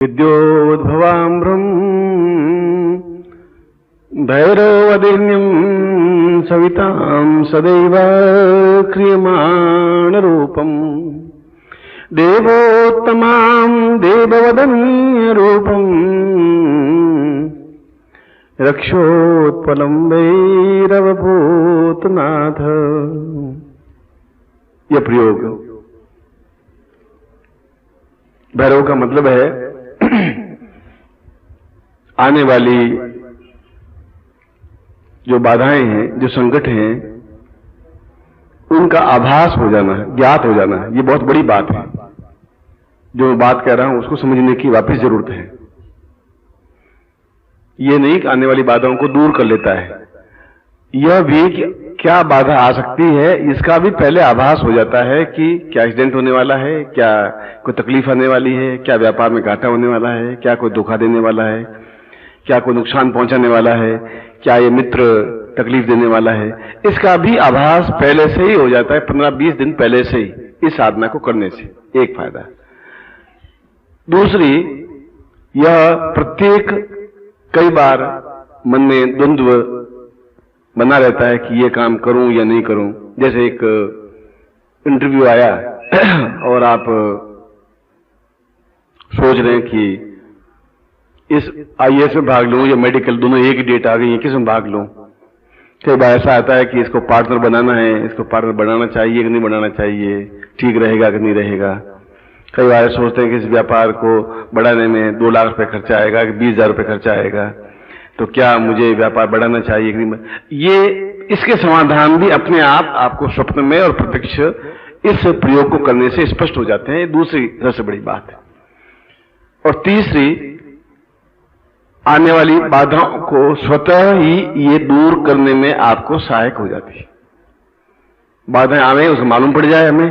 विद्योद्भवाम्भ्रम् भैरवदिन्यं सवितां सदैव क्रियमाणरूपम् देवोत्तमां देववदनीयरूपम् रक्षोत्पलं भैरवभूतनाथ। यह प्रयोग भैरव का मतलब है आने वाली जो बाधाएं हैं, जो संकट हैं, उनका आभास हो जाना है, ज्ञात हो जाना है। ये बहुत बड़ी बात है। जो मैं बात कह रहा हूं उसको समझने की वापस जरूरत है। ये नहीं कि आने वाली बाधाओं को दूर कर लेता है, यह भी क्या बाधा आ सकती है इसका भी पहले आभास हो जाता है कि क्या एक्सीडेंट होने वाला है, क्या कोई तकलीफ आने वाली है, क्या व्यापार में घाटा होने वाला है, क्या कोई धोखा देने वाला है, क्या कोई नुकसान पहुंचाने वाला है, क्या ये मित्र तकलीफ देने वाला है। इसका भी आभास पहले से ही हो जाता है, 15-20 दिन पहले से ही, इस साधना को करने से। एक फायदा। दूसरी, यह प्रत्येक कई बार मन में द्वंद्व बना रहता है कि ये काम करूं या नहीं करूं। जैसे एक इंटरव्यू आया और आप सोच रहे हैं कि इस आईएएस में भाग लूं या मेडिकल, दोनों एक ही डेट आ गई है, किस में भाग लूं। कई बार ऐसा आता है कि इसको पार्टनर बनाना है, इसको पार्टनर बनाना चाहिए कि नहीं बनाना चाहिए, ठीक रहेगा कि नहीं रहेगा। कई बार सोचते हैं कि इस व्यापार को बढ़ाने में 2 लाख रुपए खर्चा आएगा कि 20,000 रुपए खर्चा आएगा, तो क्या मुझे व्यापार बढ़ाना चाहिए कि नहीं। ये इसके समाधान भी अपने आप आपको स्वप्न में और प्रत्यक्ष इस प्रयोग को करने से स्पष्ट हो जाते हैं। दूसरी सबसे बड़ी बात है। और तीसरी, आने वाली बाधाओं को स्वतः ही ये दूर करने में आपको सहायक हो जाती है। बाधाएं आवे उसे मालूम पड़ जाए हमें,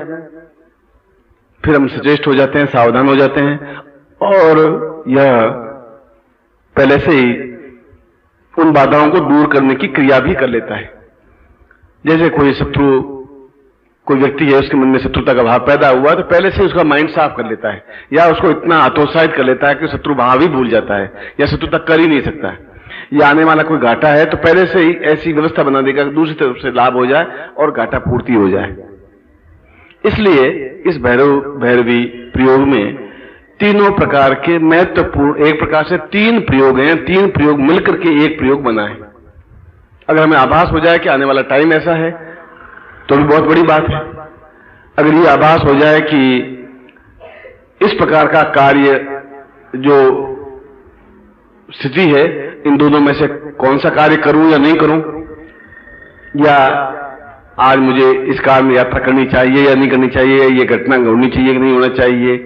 फिर हम सचेत हो जाते हैं, सावधान हो जाते हैं और यह पहले से ही उन बाधाओं को दूर करने की क्रिया भी कर लेता है। जैसे कोई शत्रु, कोई व्यक्ति है, उसके मन में शत्रुता का भाव पैदा हुआ तो पहले से उसका माइंड साफ कर लेता है, या उसको इतना हतोत्साहित कर लेता है कि शत्रु भाव ही भूल जाता है या शत्रुता कर ही नहीं सकता है। या आने वाला कोई घाटा है तो पहले से ही ऐसी व्यवस्था बना देगा कि दूसरी तरफ से लाभ हो जाए और घाटा पूर्ति हो जाए। इसलिए इस भैरवी प्रयोग में तीनों प्रकार के महत्वपूर्ण, एक प्रकार से 3 प्रयोग हैं, 3 प्रयोग मिलकर के एक प्रयोग बना है। अगर हमें आभास हो जाए कि आने वाला टाइम ऐसा है तो भी बहुत बड़ी बात है। अगर ये आभास हो जाए कि इस प्रकार का कार्य जो स्थिति है, इन दोनों में से कौन सा कार्य करूं या नहीं करूं, या आज मुझे इस कार में यात्रा करनी चाहिए या नहीं करनी चाहिए, ये घटना होनी चाहिए कि नहीं होना चाहिए।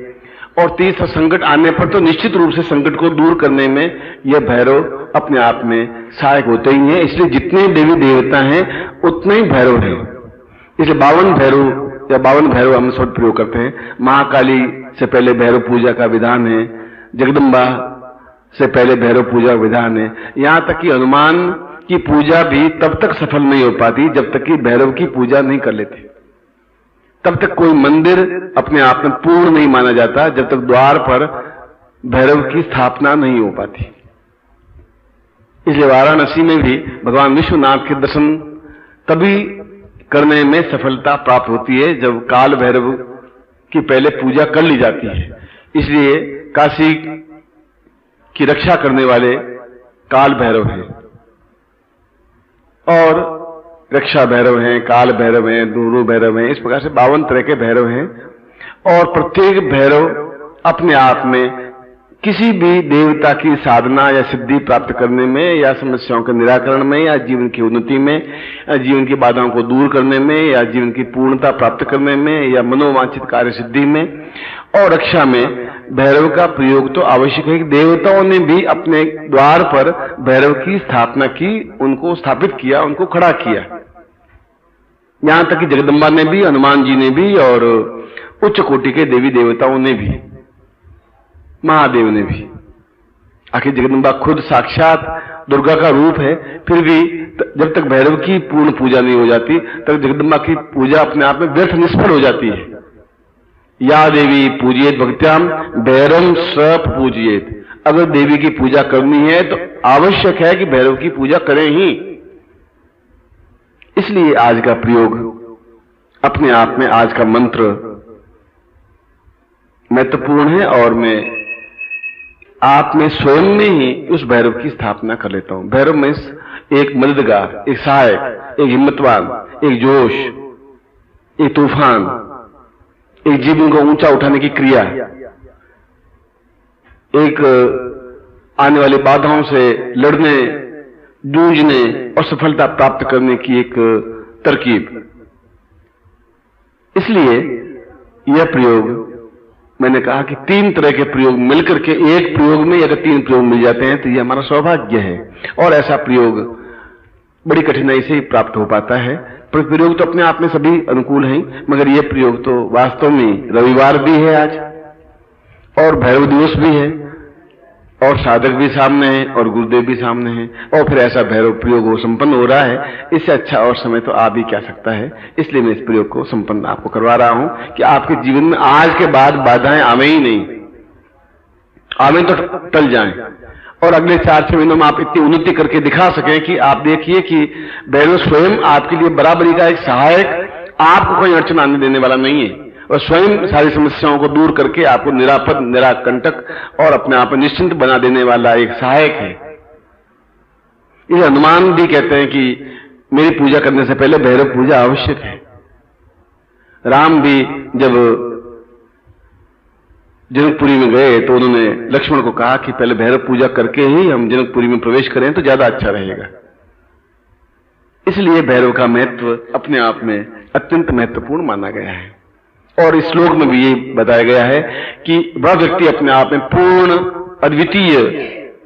और तीसरा, संकट आने पर तो निश्चित रूप से संकट को दूर करने में यह भैरव अपने आप में सहायक होते ही हैं। इसलिए जितने देवी देवता हैं उतने ही भैरव हैं। इसलिए 52 भैरव या 52 भैरव हम सब प्रयोग करते हैं। महाकाली से पहले भैरव पूजा का विधान है, जगदम्बा से पहले भैरव पूजा का विधान है। यहां तक कि हनुमान की पूजा भी तब तक सफल नहीं हो पाती जब तक कि भैरव की पूजा नहीं कर लेते। तब तक कोई मंदिर अपने आप में पूर्ण नहीं माना जाता जब तक द्वार पर भैरव की स्थापना नहीं हो पाती। इसलिए वाराणसी में भी भगवान विश्वनाथ के दर्शन तभी करने में सफलता प्राप्त होती है जब काल भैरव की पहले पूजा कर ली जाती है। इसलिए काशी की रक्षा करने वाले काल भैरव हैं, और रक्षा भैरव हैं, काल भैरव हैं, दूरू भैरव हैं। इस प्रकार से 52 तरह के भैरव हैं। और प्रत्येक भैरव अपने आप में किसी भी देवता की साधना या सिद्धि प्राप्त करने में, या समस्याओं के निराकरण में, या जीवन की उन्नति में, या जीवन की बाधाओं को दूर करने में, या जीवन की पूर्णता प्राप्त करने में, या मनोवांछित कार्य सिद्धि में और रक्षा में भैरव का प्रयोग तो आवश्यक है। देवताओं ने भी अपने द्वार पर भैरव की स्थापना की, उनको स्थापित किया, उनको खड़ा किया। यहां तक कि जगदम्बा ने भी, हनुमान जी ने भी, और उच्च कोटि के देवी देवताओं ने भी, महादेव ने भी। आखिर जगदम्बा खुद साक्षात दुर्गा का रूप है, फिर भी जब तक भैरव की पूर्ण पूजा नहीं हो जाती तब जगदम्बा की पूजा अपने आप में व्यर्थ निष्फल हो जाती है। या देवी पूजिएत भक्त्याम भैरव स पूजिएत। अगर देवी की पूजा करनी है तो आवश्यक है कि भैरव की पूजा करें ही। इसलिए आज का प्रयोग अपने आप में, आज का मंत्र महत्वपूर्ण है और मैं आप में स्वयं में ही उस भैरव की स्थापना कर लेता हूं। भैरव में एक मददगार, एक सहायक, एक हिम्मतवान, एक जोश, एक तूफान, एक जीवन को ऊंचा उठाने की क्रिया, एक आने वाली बाधाओं से लड़ने, जूझने और सफलता प्राप्त करने की एक तरकीब। इसलिए यह प्रयोग, मैंने कहा कि 3 तरह के प्रयोग मिलकर के एक प्रयोग में अगर 3 प्रयोग मिल जाते हैं तो यह हमारा सौभाग्य है। और ऐसा प्रयोग बड़ी कठिनाई से ही प्राप्त हो पाता है। पर प्रयोग तो अपने आप में सभी अनुकूल हैं, मगर यह प्रयोग तो वास्तव में रविवार भी है आज, और भैरव दिवस भी है, और साधक भी सामने हैं, और गुरुदेव भी सामने हैं, और फिर ऐसा भैरव प्रयोग हो संपन्न हो रहा है। इससे अच्छा और समय तो आ भी क्या सकता है। इसलिए मैं इस प्रयोग को संपन्न आपको करवा रहा हूं कि आपके जीवन में आज के बाद बाधाएं आवे ही नहीं, आवे तो टल जाएं, और अगले 4-6 महीनों में आप इतनी उन्नति करके दिखा सकें कि आप देखिए कि भैरव स्वयं आपके लिए बराबरी का एक सहायक, आपको कोई अड़चन आने देने वाला नहीं है, और स्वयं सारी समस्याओं को दूर करके आपको निरापद, निराकंटक और अपने आप में निश्चिंत बना देने वाला एक सहायक है। ये हनुमान भी कहते हैं कि मेरी पूजा करने से पहले भैरव पूजा आवश्यक है। राम भी जब जनकपुरी में गए तो उन्होंने लक्ष्मण को कहा कि पहले भैरव पूजा करके ही हम जनकपुरी में प्रवेश करें तो ज्यादा अच्छा रहेगा। इसलिए भैरव का महत्व अपने आप में अत्यंत महत्वपूर्ण माना गया है। और इस श्लोक में भी ये बताया गया है कि वह व्यक्ति अपने आप में पूर्ण अद्वितीय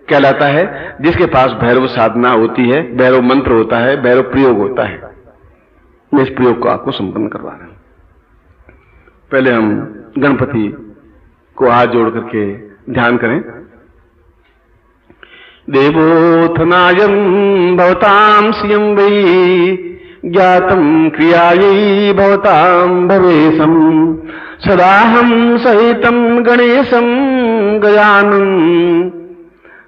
कहलाता है जिसके पास भैरव साधना होती है, भैरव मंत्र होता है, भैरव प्रयोग होता है। मैं इस प्रयोग को आपको संपन्न करवा रहा हूं। पहले हम गणपति को हाथ जोड़ करके ध्यान करें। देवोत्थनायं भवतां श्रियं वै ज्ञातं क्रियायै भवतां भवेशं सदाहं सहितं गणेशं गजाननं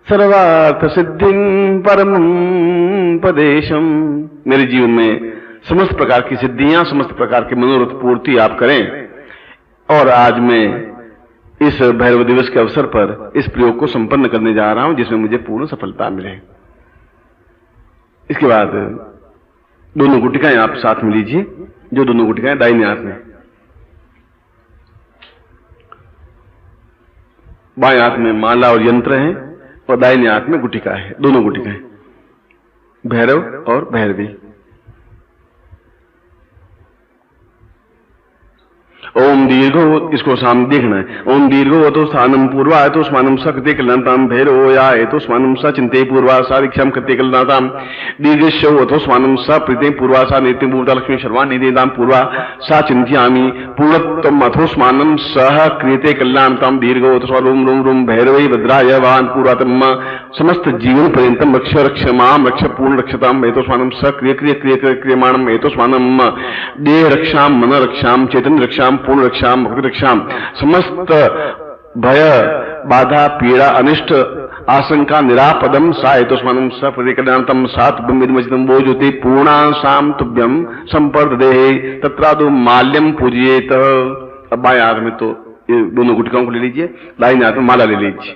सर्वार्थ सिद्धिं परमं पदेशं। मेरे जीवन में समस्त प्रकार की सिद्धियां, समस्त प्रकार के मनोरथ पूर्ति आप करें। और आज मैं इस भैरव दिवस के अवसर पर इस प्रयोग को संपन्न करने जा रहा हूं जिसमें मुझे पूर्ण सफलता मिले। इसके बाद दोनों गुटिकाएं आप साथ में लीजिए, जो दोनों गुटिकाएं दाहिने हाथ में, बाएं हाथ में माला और यंत्र हैं और दाहिने हाथ में गुटिका है। दोनों गुटिकाएं भैरव और भैरवी। ओम दीर्घो, इसको सामने देखना है। ओम दीर्घो तो स्थानम पूर्वा तो स्मानम स कृते कल्याणताम भैरव या तो स्मानम स चिंते पूर्वा सा दीक्षाम कृते कल्याणताम दीर्घश्यो तो स्मानम स प्रीते पूर्वा सा नित्य भूता लक्ष्मी सर्वान् निदेताम पूर्वा सा चिंत्यामि पूर्णत्वम अथो स्मानम सह क्रियते कल्याणताम दीर्घो तो स्वरूम रूम रूम भैरवे भद्राय वाहन पूर्वातम समस्त जीवन पर्यंतम रक्ष रक्ष माम रक्ष पूर्ण रक्षताम हेतु स्मानम स क्रिय क्रिय क्रिय क्रियमाणम हेतु स्मानम देह रक्षाम मन रक्षाम चेतन रक्षाम पूर्ण रक्षाम भक्ति रक्षाम समस्त भय बाधा पीड़ा अनिष्ट आशंका निरापदम सा हेतुस्मानम स प्रतिकल्याणतम सात ब्रह्मविदमचितम वो ज्योति पूर्णासाम तुभ्यम संपर्दे तत्रादु माल्यम पूजिएत। अब बाएं हाथ में तो ये दोनों गुटकाओं को ले लीजिए, दाहिने हाथ में माला ले लीजिए।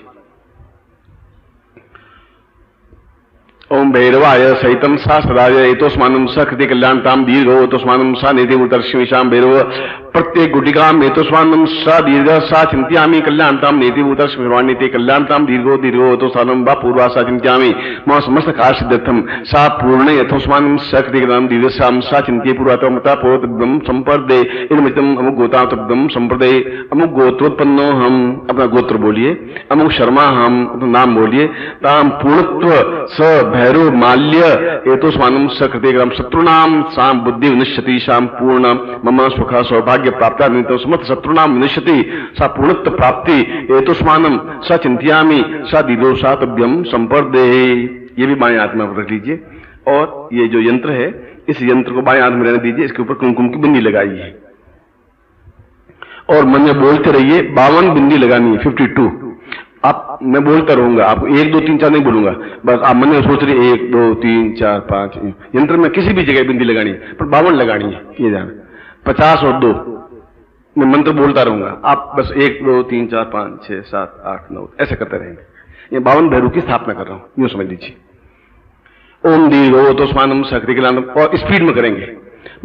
ओम भैरवाय सहितम सा सदाय एतोस्मानम स कृते कल्याणताम दीर्घो एतोस्मानम सा निधि उतर्षिषाम भैरव प्रत्येक गुटिकाम एतोस्मानम स दीर्घ सा चिंत्यामि कल्याणताम निधि उतर्षिषान्निते कल्याणताम दीर्घो दीर्घो एतोस्मानम वा पूर्वा सा चिंत्यामि मम समस्त कार्य सिद्धर्थम सा पूर्ण एतोस्मानम स कृते कल्याणताम दीर्घसाम सा चिंत्ये पूर्वातम मता पूर्वतम संपर्दे इदमितम अमुक गोतातम संप्रदे अमुक गोत्रोत्पन्नो हम, अपना गोत्र बोलिए, अमुक शर्मा हम, अपना नाम बोलिए, ताम पूर्णत्व स भैरव माल्य एतोस्मानम स कृते ग्राम शत्रुनाम साम बुद्धि विनश्यति शाम पूर्ण मम सुख सौभाग्य प्राप्ता निमित्त समस्त शत्रुनाम विनश्यति सा पूर्णत्व प्राप्ति एतोस्मानम स चिंत्यामि सा दीर्घो सा तभ्यम संपर्दे। ये भी बाएं हाथ में रख लीजिए। और ये जो यंत्र है इस यंत्र को बाएं हाथ में रहने दीजिए, इसके ऊपर कुमकुम की बिंदी लगाइए। और मन में बोलते रहिए 52 बिंदी लगानी है, 52। आप, मैं बोलता रहूंगा, आपको 1 2 3 4 नहीं बोलूंगा, बस आप मन में सोच रहे 1 2 3 4 5। यंत्र में किसी भी जगह बिंदी लगानी है, पर 52 लगानी है, ये जाना। 50 और 2 मैं मंत्र बोलता रहूंगा, आप बस 1 2 3 4 5 6 7 8 9 ऐसे करते रहेंगे। ये 52 भैरव की स्थापना कर रहा हूं, यूं समझ लीजिए। ओम दीर्घो तो स्वानम सक्ति के, और स्पीड में करेंगे,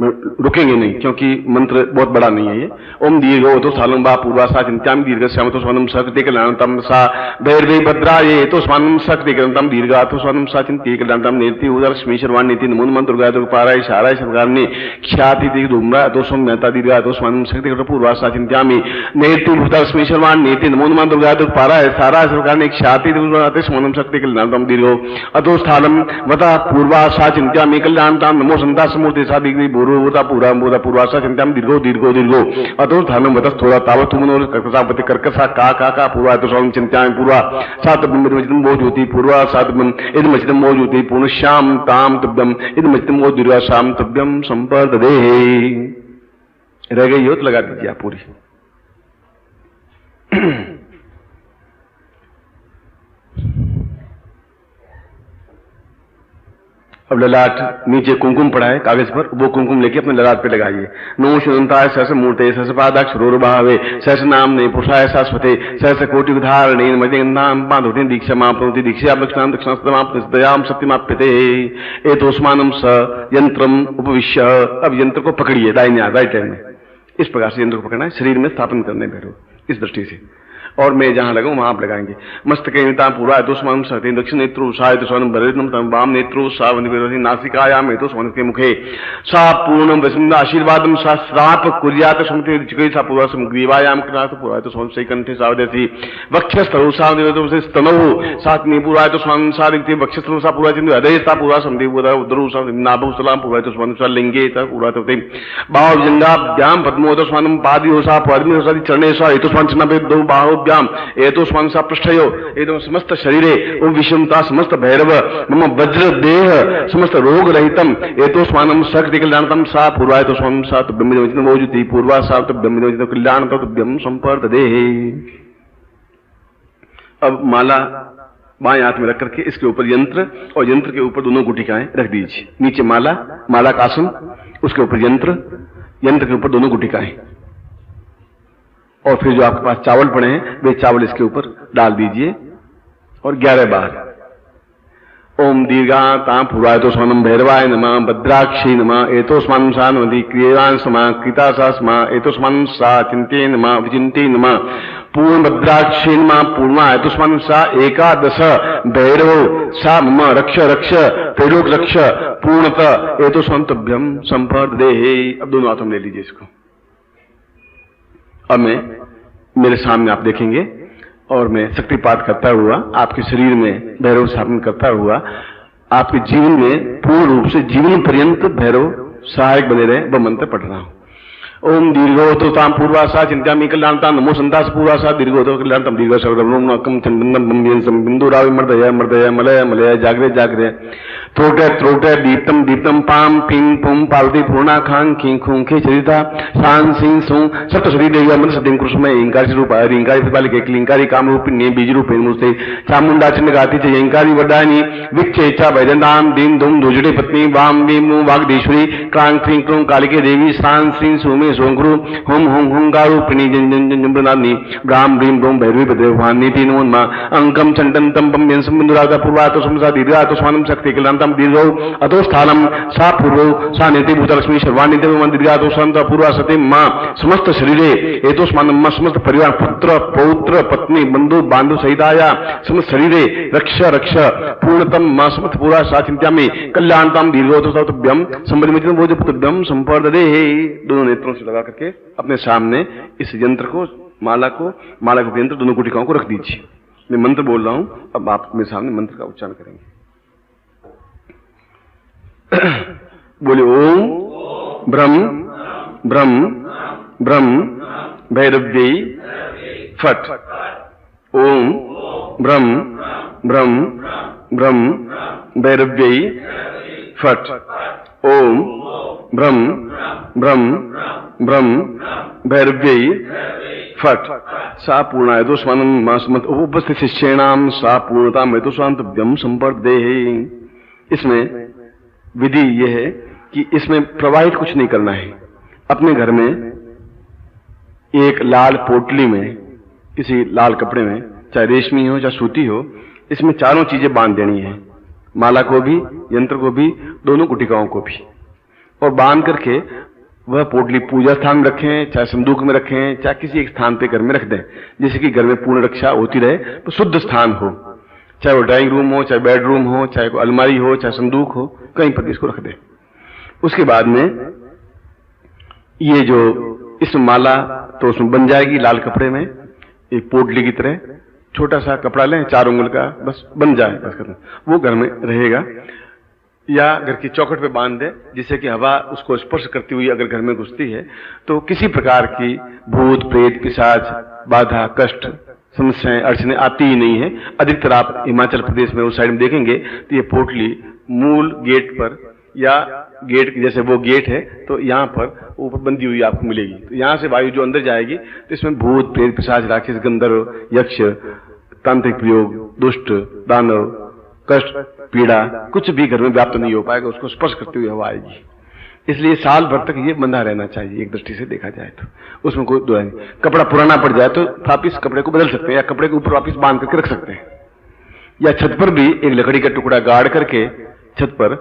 रुकेंगे नहीं, क्योंकि मंत्र बहुत बड़ा नहीं है ये। ओम दीर्घो तो सालम बा पूर्वा सा चिंत्याम दीर्घ श्याम तो स्वानम सक्ति के लानतम सा भैरवे भद्रा ये तो स्वानम सक्ति के लानतम दीर्घा तो स्वानम सा चिंती के लानतम नेति उदर स्मीशरवान नीति नमो नमः दुर्गा तो पाराय शाराय सरकारने ख्याति दी धूम्रा तो सोम मेहता दीर्घा तो स्वानम सक्ति के पूर्वा सा चिंत्यामि नेति उदर स्मीशरवान नीति नमो नमः दुर्गा तो पाराय सारा सरकारने ख्याति दी स्वानम सक्ति के लानतम दीर्घो अतो स्थानम वता पूर्वा सा चिंत्यामि कल्याणतम नमो संता समूर्ति सा दीर्घ पूर्वता पूरा बोधा पूर्वासा चिंताम दीर्घो दीर्घो दीर्घो अतो स्थानम वतस थोड़ा तावत तुमनो कर्कसापति कर्कसा का पूर्वा तो स्वाम चिंताम पूर्वा सात बिंदुमचितम वो ज्योति पूर्वा सात इद मचितम वो ज्योति पूर्ण श्याम ताम तुभ्यम इद मचितम वो दीर्घा श्याम तुभ्यम संपर्ददे। रह गई हो तो लगा दीजिए आप पूरी। अब ललाट नीचे कुमकुम पड़ा है कागज पर, वो कुमकुम लेके अपने ललाट पे लगाइए। नमो शुद्धंताय सहस मूर्ते सहस पादाक्ष रोरभावे सहस नामने पुरुषाय शाश्वते सहस कोटि उदाहरणे मजगंधाम पादोति दीक्षा माप्नोति दीक्षा दक्षिणाम दक्षिणास्तमाप्तयाम सत्यमाप्यते एतोस्मानम स यंत्रम उपविश्य। अब यंत्र को पकड़िए दाहिने हाथ, राइट हैंड में, इस प्रकार से यंत्र को पकड़ना है, शरीर में स्थापन करने भैरव, इस दृष्टि से। और मैं जहां लगाऊं वहां आप लगाएंगे। मस्तके निता पूरा तो स्वाम सहते दक्षिण नेत्रु साय तो स्वाम भरतम तम वाम नेत्रु सावनि नासिकायाम तो स्वाम के मुखे सा पूर्णम वसुंद आशीर्वादम सा श्राप कुर्यात समते चिकै सा पूरा समग्रीवायाम कृत पूरा तो स्वाम से कंठे सावदेसी वक्षस्थलो सावदेव से स्तनौ सात नि पूरा तो स्वाम सारिते वक्षस्थलो सा पूरा चिन्ह हृदय सा पूरा समदेव पूरा उदरु सा नाभौ सलाम पूरा तो स्वाम सा लिंगे सा पूरा तो ते बाहु जंगाभ्याम पद्मो तो स्वाम पादियो सा पद्मो सा चरणे सा तो स्वाम चना दो बाहु एतो स्वांसा पृष्ठयो एतो समस्त शरीरे ओम विषमता समस्त भैरव मम वज्र देह समस्त रोग रहितम एतो स्वानम शक्ति कल्याणतम सा पूर्वाय तो स्वाम सा तो ब्रह्मविद्या मौजूदी पूर्वा सा तो ब्रह्मविद्या कल्याण तो ब्रह्म संपर्ददे। अब माला बाएं हाथ में रख करके इसके ऊपर यंत्र और यंत्र के ऊपर दोनों गुटिकाएं रख दीजिए। नीचे माला, माला का आसन, उसके ऊपर यंत्र, यंत्र के ऊपर दोनों गुटिकाएं, और फिर जो आपके पास चावल पड़े हैं वे चावल इसके ऊपर डाल दीजिए और 11 बार ओम दीर्घा तां पूर्वाय तो स्वानम भैरवाय नमः भद्राक्षी नमः एतो स्वानम सा नमः क्रियान समा कृता सा स्मा एतो स्वानम सा चिंते नमः विचिंते नमः पूर्ण भद्राक्षी नमः पूर्णा एतो स्वानम सा एकादश भैरव सा मम रक्ष रक्ष त्रिलोक रक्ष पूर्णतः एतो स्वान्तभ्यम संपर्ददे। अब दोनों हाथों में ले लीजिए इसको। अब मैं मेरे सामने आप देखेंगे और मैं शक्तिपात करता हुआ आपके शरीर में भैरव स्थापन करता हुआ आपके जीवन में पूर्ण रूप से जीवन पर्यंत भैरव सहायक बने रहे वह मंत्र पढ़ रहा हूं। ओम दीर्घो तो ताम पूर्वासा चिंत्यामि कल्याणता नमो संतास पूर्वासा दीर्घो तो कल्याणतम दीर्घ शब्दम नकम चंदनम बम्बियंसम बिंदुरावि मर्दय मर्दय मलय मलय जागरे जागरे त्रोटे त्रोटे दीप्तम दीप्तम पाम पिंग पुम पार्वती पूर्णा खांग खीं खूं खे चरिता शान सिंह सु सप्त श्री देवी मन सदिम कृष्णमय इंकारी रूप इंकारी प्रतिपालिके क्लिंकारी काम रूपिण्ये बीज रूपे मुस्ते चामुंडा चिन्ह गाती च इंकारी वडानी विच्चेचा वैदनाम दीन दुम दुजड़े पत्नी वाम बीम वागदेश्वरी क्रांग क्रीं क्रूं कालिके देवी शान सिंह सुमे सोंगुरु होम होम होंगारु पिणी जन जन जन जंबनानी ब्राह्म ब्रीम ब्रोम भैरवी भद्रवानी तीन उन्मा अंकम चंडन तम बम यंसम बिंदुरागा पूर्वातो समसा दीर्घा तो स्वानम शक्ति कल्याणतम दीर्घो अतो स्थानम सा पूर्वो सा नीति भूतलक्ष्मी सर्वाणी देव दीर्घा तो शांत पूर्वा सती मां समस्त शरीरे एतो स्वानम मां समस्त परिवार पुत्र पौत्र पत्नी बंधु बांधु सहिताया समस्त शरीरे रक्ष रक्ष पूर्णतम मां समस्त पूरा सा चिंत्या में कल्याणतम दीर्घो तो सतभ्यम संबंधित भोज पुत्रभ्यम संपर्ददे। दोनों नेत्रों से लगा करके अपने सामने इस यंत्र को, माला को यंत्र दोनों गुटिकाओं को रख दीजिए। मैं मंत्र बोल रहा हूं, अब आप मेरे सामने मंत्र का उच्चारण करेंगे। बोले ओम ब्रह्म ब्रह्म ब्रह्म भैरव्यै फट। ओम ब्रह्म ब्रह्म ब्रह्म भैरव्यै फट। ओम ब्रह्म ब्रह्म ब्रह्म भैरव्यै फट सा पूर्णाय दोषमानम उपस्थित शिष्येणाम सा पूर्णता में तो शांतव्यम संपर्देहि। इसमें विधि यह है कि इसमें प्रवाहित कुछ नहीं करना है। अपने घर में एक लाल पोटली में, किसी लाल कपड़े में, चाहे रेशमी हो चाहे सूती हो, इसमें चारों चीजें बांध देनी है, माला को भी, यंत्र को भी, दोनों गुटिकाओं को भी, और बांध करके वह पोटली पूजा स्थान में रखें, चाहे संदूक में रखें, चाहे किसी एक स्थान पे घर में रख दें, जिससे कि घर में पूर्ण रक्षा होती रहे। तो शुद्ध स्थान हो, चाहे वो ड्राइंग रूम हो, चाहे बेडरूम हो, चाहे कोई अलमारी हो, चाहे संदूक हो, कहीं पर इसको रख दें। उसके बाद में ये जो इसमें माला तो उसमें बन जाएगी लाल कपड़े में, एक पोटली की तरह छोटा सा कपड़ा लें 4 उंगल का, बस बन जाए, बस करना वो घर में रहेगा। या घर की चौखट पे बांध दे, जिससे कि हवा उसको स्पर्श करती हुई अगर घर में घुसती है तो किसी प्रकार की भूत प्रेत पिशाच बाधा कष्ट समस्याएं अड़चने आती ही नहीं है। अधिकतर आप हिमाचल प्रदेश में उस साइड में देखेंगे तो ये पोटली मूल गेट पर, या गेट जैसे वो गेट है तो यहाँ पर ऊपर बंधी हुई आपको मिलेगी। तो यहाँ से वायु जो अंदर जाएगी तो इसमें भूत प्रेत पिशाच राक्षस गंधर्व यक्ष तांत्रिक प्रयोग दुष्ट दानव कष्ट पीड़ा कुछ भी घर में व्याप्त नहीं हो पाएगा, उसको स्पर्श करते हुए हवा आएगी। इसलिए साल भर तक ये बंधा रहना चाहिए, एक दृष्टि से देखा जाए तो उसमें कोई दुराई नहीं। कपड़ा पुराना पड़ जाए तो वापिस कपड़े को बदल सकते हैं, या कपड़े के ऊपर वापिस बांध करके रख सकते हैं, या छत पर भी एक लकड़ी का टुकड़ा गाड़ करके छत पर,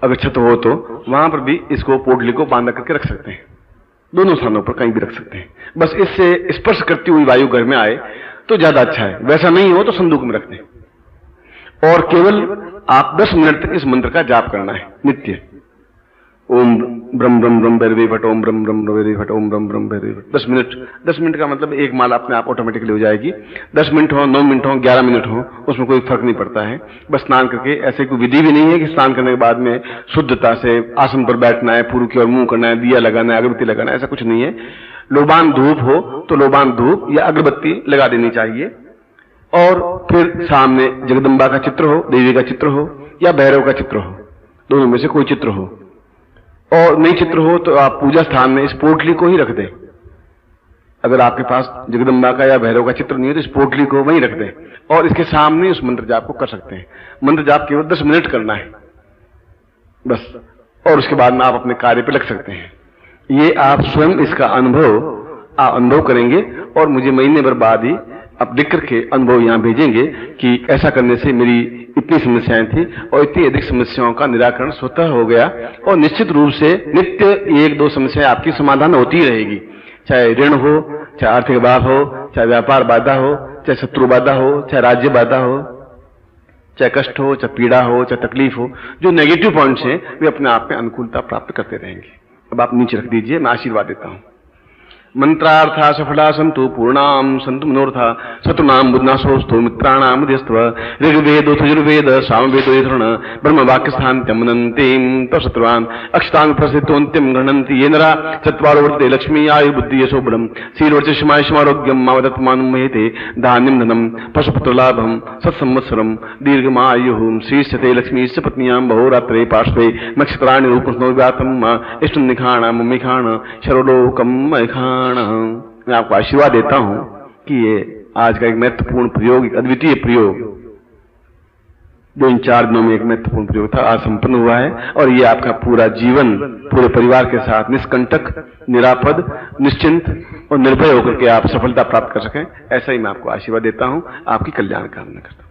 अगर छत हो तो वहां पर भी इसको पोटली को बांध करके रख सकते हैं। दोनों स्थानों पर कहीं भी रख सकते हैं। बस इससे स्पर्श करती हुई वायु घर में आए तो ज्यादा अच्छा है। वैसा नहीं हो तो संदूक में रख दें, और केवल आप 10 मिनट तक इस मंत्र का जाप करना है नित्य। ओम ब्रह्म ब्रह्म ब्रह्म भैरवी भट, ओम ब्रह्म ब्रह्म भैरवी भट, ओम ब्रह्म ब्रह्म भैरवी भट। 10 मिनट का मतलब एक माला अपने आप ऑटोमेटिकली हो जाएगी। 10 मिनट हो, 9 मिनट हो, 11 मिनट हो, उसमें कोई फर्क नहीं पड़ता है। बस स्नान करके, ऐसे कोई विधि भी नहीं है कि स्नान करने के बाद में शुद्धता से आसन पर बैठना है, पूर्व की ओर मुंह करना है, दिया लगाना है, अगरबत्ती लगाना है, ऐसा कुछ नहीं है। लोबान धूप हो तो लोबान धूप या अगरबत्ती लगा देनी चाहिए, और फिर सामने जगदम्बा का चित्र हो, देवी का चित्र हो, या भैरव का चित्र हो, दोनों में से कोई चित्र हो। और नहीं चित्र हो तो आप पूजा स्थान में इस पोटली को ही रख दें। अगर आपके पास जगदम्बा का या भैरव का चित्र नहीं है तो इस पोटली को वहीं रख दें, और इसके सामने उस मंत्र जाप को कर सकते हैं। मंत्र जाप केवल 10 मिनट करना है बस, और उसके बाद में आप अपने कार्य पे लग सकते हैं। ये आप स्वयं इसका अनुभव करेंगे, और मुझे महीने भर बाद ही आप लिख करके अनुभव यहां भेजेंगे कि ऐसा करने से मेरी इतनी समस्याएं थी और इतनी अधिक समस्याओं का निराकरण स्वतः हो गया। और निश्चित रूप से नित्य 1-2 समस्याएं आपकी समाधान होती ही रहेगी, चाहे ऋण हो, चाहे आर्थिक अभाव हो, चाहे व्यापार बाधा हो, चाहे शत्रु बाधा हो, चाहे राज्य बाधा हो, चाहे कष्ट हो, चाहे पीड़ा हो, चाहे तकलीफ हो। जो नेगेटिव पॉइंट्स हैं वे अपने आप में अनुकूलता प्राप्त करते रहेंगे। अब आप नीचे रख दीजिए, मैं आशीर्वाद देता हूं। मंत्रार्था सफला संतु पूर्णाम संतु मनोरथा शत्रुनाम बुद्नाशोस्तु मित्राणाम मध्यस्त्व ऋग्वेदो यजुर्वेद सामवेदो यथर्ण ब्रह्म वाक्य स्थान्त्यम मनन्तिम तशत्रुवान् अक्षतांग प्रसिद्धोन्त्यम गणन्ति ये नरा चत्वारो वर्तते लक्ष्मी आयु बुद्धि यशो बलम शीलोर्चमारोग्यम मावदत्मानं महेते धान्यम धनम पशुपुत्र लाभम सत्संवत्सरम दीर्घमायुः श्रीश्चते लक्ष्मीश्च पत्न्यां बहुरात्रे पार्श्वे नक्षत्राणि रूपस्नोव्यातम इष्टनिखाणां ममिखाण शरोलोकम मैखाण। मैं आपको आशीर्वाद देता हूं कि ये आज का एक महत्वपूर्ण प्रयोग, एक अद्वितीय प्रयोग, जो इन 4 दिनों में एक महत्वपूर्ण प्रयोग था, आज संपन्न हुआ है। और ये आपका पूरा जीवन पूरे परिवार के साथ निष्कंटक, निरापद, निश्चिंत और निर्भय होकर के आप सफलता प्राप्त कर सकें, ऐसा ही मैं आपको आशीर्वाद देता हूं। आपकी कल्याण कामना करता हूं।